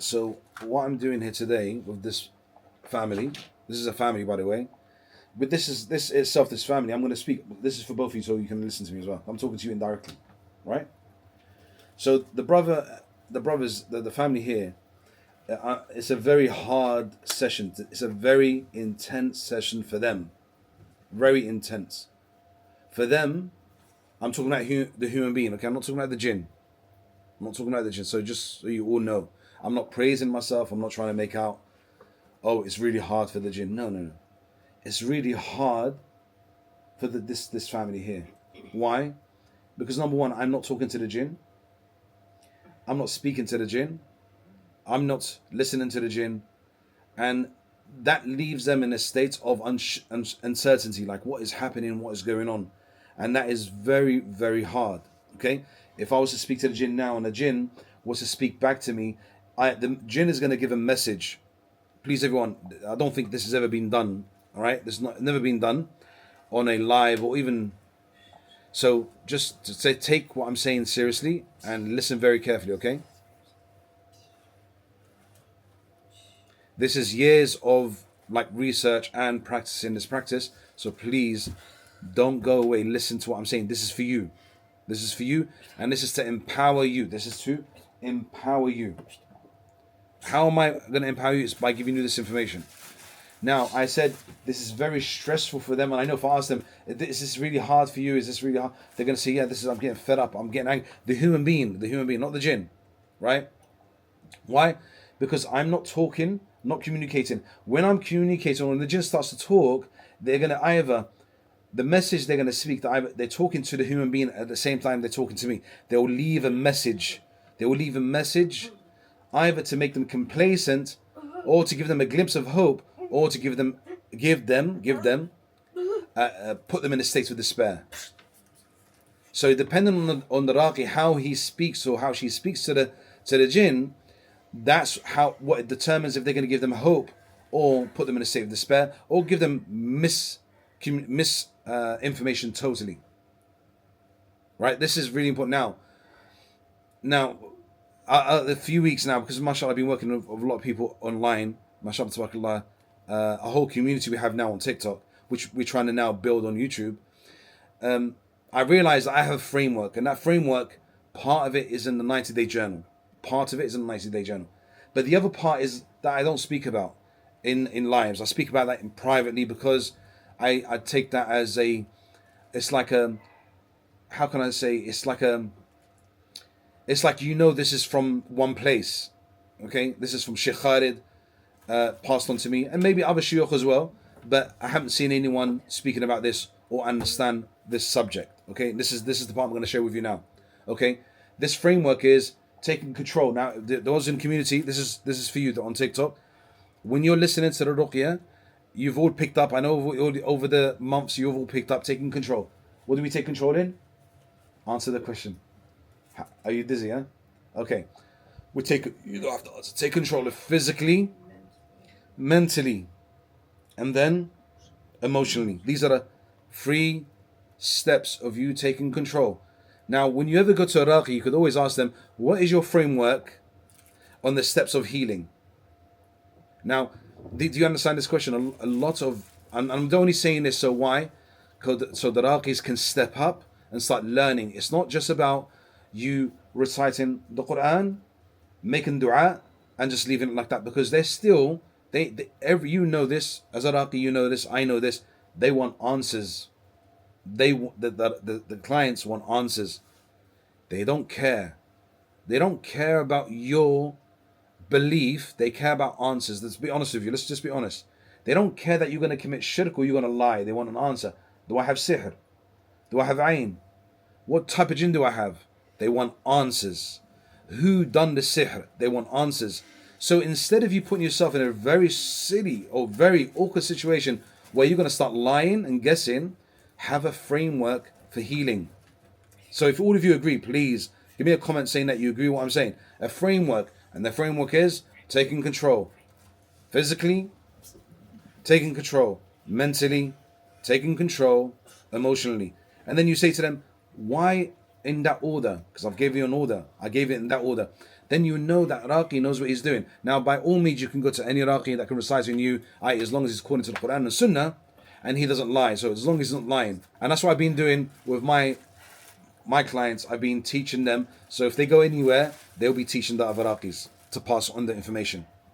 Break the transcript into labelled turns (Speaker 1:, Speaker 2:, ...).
Speaker 1: So what I'm doing here today with this family, this is a family, by the way, but this itself, this family, I'm going to speak. This is for both of you, so you can listen to me as well. I'm talking to you indirectly, right? So the brothers, the family here, it's a very hard session. It's a very intense session for them. Very intense. For them, I'm talking about the human being, okay? I'm not talking about the jinn. I'm not talking about the jinn. So just so you all know, I'm not praising myself. I'm not trying to make out, oh, it's really hard for the jinn. No. It's really hard for this family here. Why? Because number one, I'm not talking to the jinn. I'm not speaking to the jinn. I'm not listening to the jinn. And that leaves them in a state of uncertainty, like what is happening, what is going on. And that is very, very hard. Okay? If I was to speak to the jinn now and the jinn was to speak back to me, the jinn is going to give a message. Please, everyone, I don't think this has ever been done. All right? This has never been done on a live or even... So just to say, take what I'm saying seriously and listen very carefully, okay? This is years of like research and practicing this practice. So please don't go away. Listen to what I'm saying. This is for you. This is for you, and this is to empower you. This is to empower you. How am I going to empower you? It's by giving you this information. Now, I said this is very stressful for them, and I know if I ask them, is this really hard for you? Is this really hard? They're going to say, yeah, I'm getting fed up. I'm getting angry. The human being, not the jinn, right? Why? Because I'm not talking, not communicating. When I'm communicating, when the jinn starts to talk, they're going to either, the message they're going to speak, they're talking to the human being at the same time they're talking to me. They will leave a message. They will leave a message either to make them complacent or to give them a glimpse of hope, or to give them, put them in a state of despair. So depending on the raqi, how he speaks or how she speaks to the jinn, that's what it determines if they're going to give them hope or put them in a state of despair or give them information totally. Right? This is really important. Now, a few weeks now, because mashallah I've been working with a lot of people online, mashallah tabarakallah, a whole community we have now on TikTok, which we're trying to now build on YouTube. I realized I have a framework, and that framework, part of it is in the 90-day journal. Part of it is in the 90-day journal. But the other part is that I don't speak about in lives. I speak about that in privately because I take that as it's like how can I say, it's like this is from one place. Okay? This is from Sheikh Khalid, passed on to me, and maybe other shiuch as well, but I haven't seen anyone speaking about this or understand this subject. Okay, this is the part I'm going to share with you now. Okay, this framework is taking control. Now, those in community, this is for you on TikTok. When you're listening to the Ruqyah, you've all picked up. I know over the months you've all picked up taking control. What do we take control in? Answer the question. Are you dizzy? Huh? Okay, you don't have to answer. Take control of physically, mentally, and then emotionally. These are the 3 steps of you taking control. Now, when you ever go to a raqi, you could always ask them, what is your framework on the steps of healing? Now, do you understand this question? A lot of, and I'm only saying this so why? So the raqis can step up and start learning. It's not just about you reciting the Quran, making dua, and just leaving it like that, because they're still, you know this, as a raqi, you know this, I know this, they want answers. The clients want answers. They don't care. They don't care about your belief. They care about answers. Let's be honest with you. Let's just be honest. They don't care that you're going to commit shirk or you're going to lie. They want an answer. Do I have siḥr? Do I have ayn? What type of jinn do I have? They want answers. Who done the siḥr? They want answers. So instead of you putting yourself in a very silly or very awkward situation where you're going to start lying and guessing, have a framework for healing. So if all of you agree, please give me a comment saying that you agree with what I'm saying. A framework, and the framework is taking control. Physically, taking control. Mentally, taking control. Emotionally. And then you say to them, why in that order? Because I've given you an order. I gave it in that order. then you know that Raqi knows what he's doing. Now, by all means, you can go to any Raqi that can recite on you, as long as he's according to the Quran and Sunnah, and he doesn't lie. So as long as he's not lying. And that's what I've been doing with my clients. I've been teaching them. So if they go anywhere, they'll be teaching the other Raqis to pass on the information.